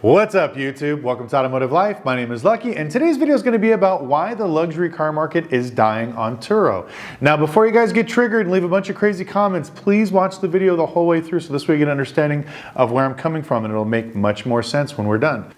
What's up, YouTube? Welcome to Automotive Life. My name is Lucky, and today's video is going to be about why the luxury car market is dying on Turo. Now, before you guys get triggered and leave a bunch of crazy comments, please watch the video the whole way through so this way you get an understanding of where I'm coming from, and it'll make much more sense when we're done.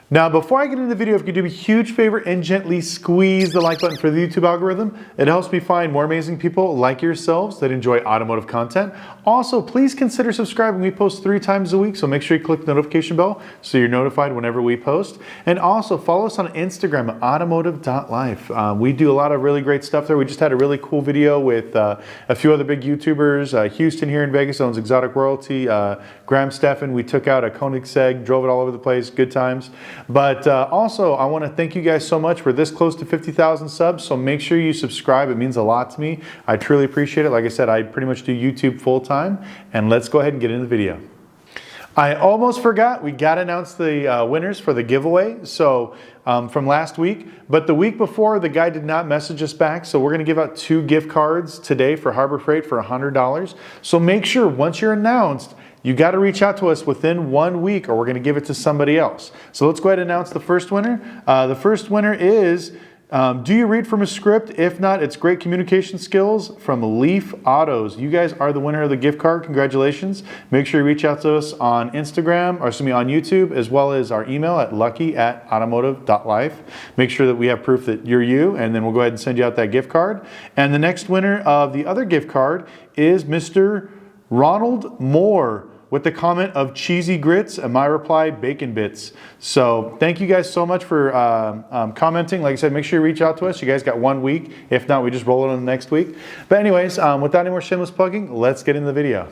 Now, before I get into the video, if you could do me a huge favor and gently squeeze the like button for the YouTube algorithm, it helps me find more amazing people like yourselves that enjoy automotive content. Also, please consider subscribing. We post 3 times a week, so make sure you click the notification bell so you're notified whenever we post. And also, follow us on Instagram at automotive.life. We do a lot of really great stuff there. We just had a really cool video with a few other big YouTubers. Houston here in Vegas owns Exotic Royalty. Graham Steffen, we took out a Koenigsegg, drove it all over the place, good times. But also, I want to thank you guys so much. We're this close to 50,000 subs, so make sure you subscribe. It means a lot to me. I truly appreciate it. Like I said, I pretty much do YouTube full time. And let's go ahead and get into the video. I almost forgot, we got to announce the winners for the giveaway. So from last week, but the week before, the guy did not message us back. So we're going to give out 2 gift cards today for Harbor Freight for $100. So make sure once you're announced, you got to reach out to us within 1 week or we're going to give it to somebody else. So let's go ahead and announce the first winner. The first winner is, do you read from a script? If not, it's great communication skills from Leaf Autos. You guys are the winner of the gift card. Congratulations. Make sure you reach out to us on Instagram, or excuse me, on YouTube, as well as our email at lucky@automotive.life. Make sure that we have proof that you're you, and then we'll go ahead and send you out that gift card. And the next winner of the other gift card is Mr. Ronald Moore, with the comment of cheesy grits, and my reply, bacon bits. So thank you guys so much for commenting. Like I said, make sure you reach out to us. You guys got 1 week. If not, we just roll it on the next week. But anyways, without any more shameless plugging, let's get into the video.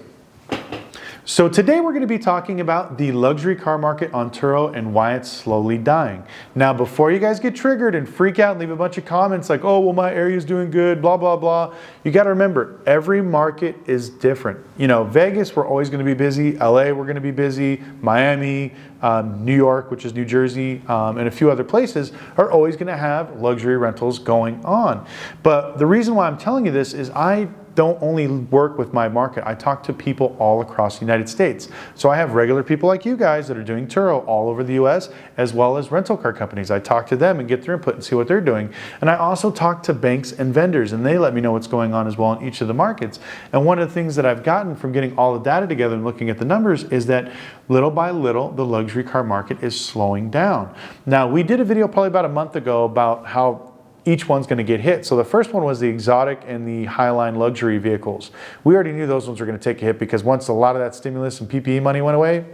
So today we're going to be talking about the luxury car market on Turo and why it's slowly dying. Now, before you guys get triggered and freak out and leave a bunch of comments like, oh, well, my area's doing good, blah, blah, blah, you got to remember, every market is different. You know, Vegas, we're always going to be busy. LA, we're going to be busy. Miami, New York, which is New Jersey, and a few other places are always going to have luxury rentals going on. But the reason why I'm telling you this is I don't only work with my market. I talk to people all across the United States. So I have regular people like you guys that are doing Turo all over the US, as well as rental car companies. I talk to them and get their input and see what they're doing. And I also talk to banks and vendors, and they let me know what's going on as well in each of the markets. And one of the things that I've gotten from getting all the data together and looking at the numbers is that little by little, the luxury car market is slowing down. Now, we did a video probably about a month ago about how each one's going to get hit. So the first one was the exotic and the highline luxury vehicles. We already knew those ones were going to take a hit because once a lot of that stimulus and PPE money went away,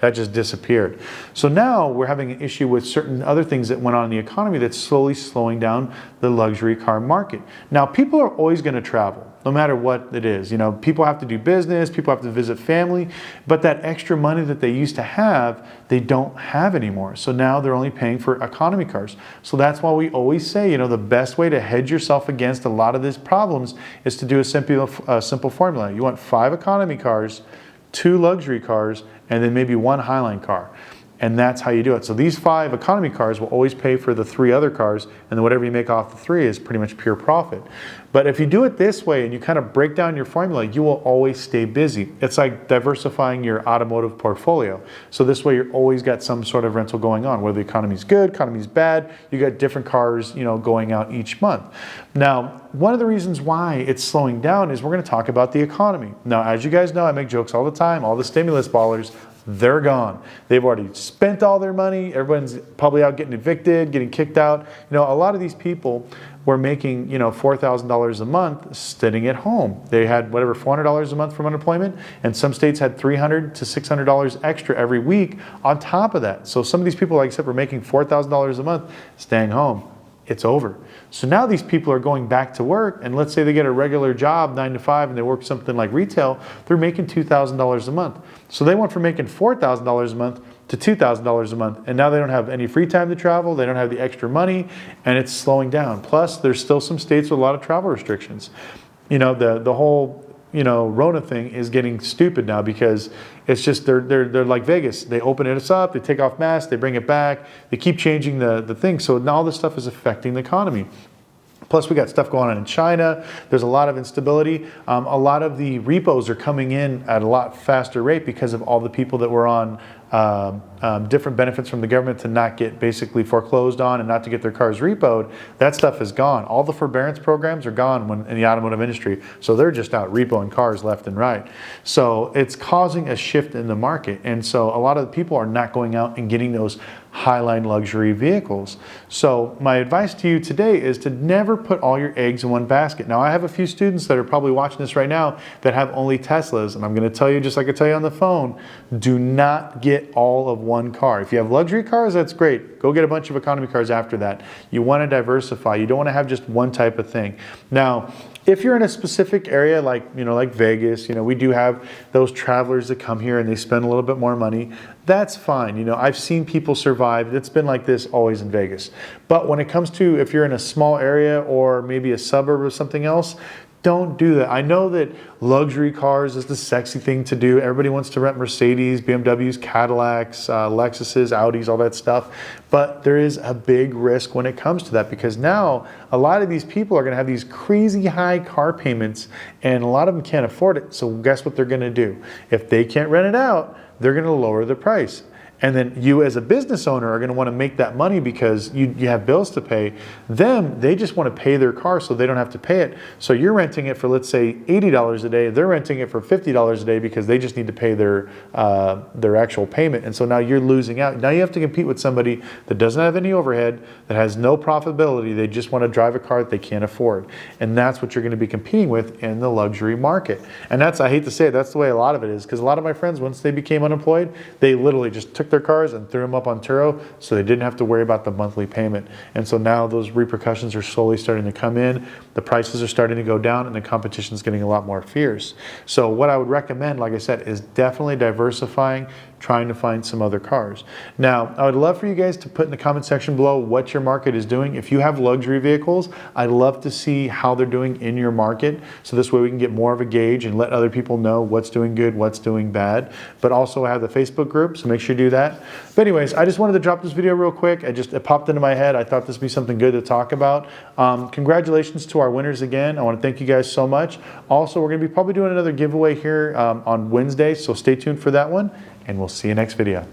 that just disappeared. So now we're having an issue with certain other things that went on in the economy that's slowly slowing down the luxury car market. Now, people are always going to travel, no matter what it is. You know, people have to do business, people have to visit family, but that extra money that they used to have, they don't have anymore. So now they're only paying for economy cars. So that's why we always say, you know, the best way to hedge yourself against a lot of these problems is to do a simple formula. You want 5 economy cars, 2 luxury cars, and then maybe 1 highline car. And that's how you do it. So these 5 economy cars will always pay for the 3 other cars, and then whatever you make off the 3 is pretty much pure profit. But if you do it this way and you kind of break down your formula, you will always stay busy. It's like diversifying your automotive portfolio. So this way you're always got some sort of rental going on, whether the economy's good, economy's bad, you got different cars, you know, going out each month. Now, one of the reasons why it's slowing down is we're going to talk about the economy. Now, as you guys know, I make jokes all the time, all the stimulus ballers, they're gone. They've already spent all their money. Everyone's probably out getting evicted, getting kicked out. You know, a lot of these people were making, you know, $4,000 a month sitting at home. They had whatever, $400 a month from unemployment, and some states had $300 to $600 extra every week on top of that. So some of these people, like I said, were making $4,000 a month staying home. It's over. So now these people are going back to work, and let's say they get a regular job, 9 to 5, and they work something like retail, they're making $2,000 a month. So they went from making $4,000 a month to $2,000 a month, and now they don't have any free time to travel, they don't have the extra money, and it's slowing down. Plus, there's still some states with a lot of travel restrictions. You know, the whole, you know, Rona thing is getting stupid now because it's just they're like Vegas. They open it up, they take off masks, they bring it back, they keep changing the thing. So now all this stuff is affecting the economy. Plus, we got stuff going on in China. There's a lot of instability. A lot of the repos are coming in at a lot faster rate because of all the people that were on different benefits from the government to not get basically foreclosed on and not to get their cars repoed, that stuff is gone. All the forbearance programs are gone in the automotive industry. So they're just out repoing cars left and right. So it's causing a shift in the market. And so a lot of the people are not going out and getting those highline luxury vehicles. So my advice to you today is to never put all your eggs in one basket. Now I have a few students that are probably watching this right now that have only Teslas, and I'm going to tell you, just like I tell you on the phone, do not get all of one car. If you have luxury cars, that's great. Go get a bunch of economy cars after that. You want to diversify. You don't want to have just one type of thing. Now, if you're in a specific area like, like Vegas, we do have those travelers that come here and they spend a little bit more money. That's fine. I've seen people survive. It's been like this always in Vegas. But when it comes to if you're in a small area or maybe a suburb or something else, don't do that. I know that luxury cars is the sexy thing to do. Everybody wants to rent Mercedes, BMWs, Cadillacs, Lexuses, Audis, all that stuff. But there is a big risk when it comes to that, because now a lot of these people are going to have these crazy high car payments and a lot of them can't afford it. So guess what they're going to do? If they can't rent it out, they're going to lower the price. And then you as a business owner are going to want to make that money because you have bills to pay. They just want to pay their car so they don't have to pay it. So you're renting it for, let's say, $80 a day. They're renting it for $50 a day because they just need to pay their actual payment. And so now you're losing out. Now you have to compete with somebody that doesn't have any overhead, that has no profitability. They just want to drive a car that they can't afford. And that's what you're going to be competing with in the luxury market. And that's, I hate to say it, that's the way a lot of it is, because a lot of my friends, once they became unemployed, they literally just took their cars and threw them up on Turo so they didn't have to worry about the monthly payment. And so now those repercussions are slowly starting to come in, the prices are starting to go down, and the competition is getting a lot more fierce. So what I would recommend, like I said, is definitely diversifying, trying to find some other cars. Now, I would love for you guys to put in the comment section below what your market is doing. If you have luxury vehicles, I'd love to see how they're doing in your market. So this way we can get more of a gauge and let other people know what's doing good, what's doing bad. But also I have the Facebook group, so make sure you do that. But anyways, I just wanted to drop this video real quick. It popped into my head. I thought this would be something good to talk about. Congratulations to our winners again. I want to thank you guys so much. Also, we're going to be probably doing another giveaway here on Wednesday, so stay tuned for that one. And we'll see you next video.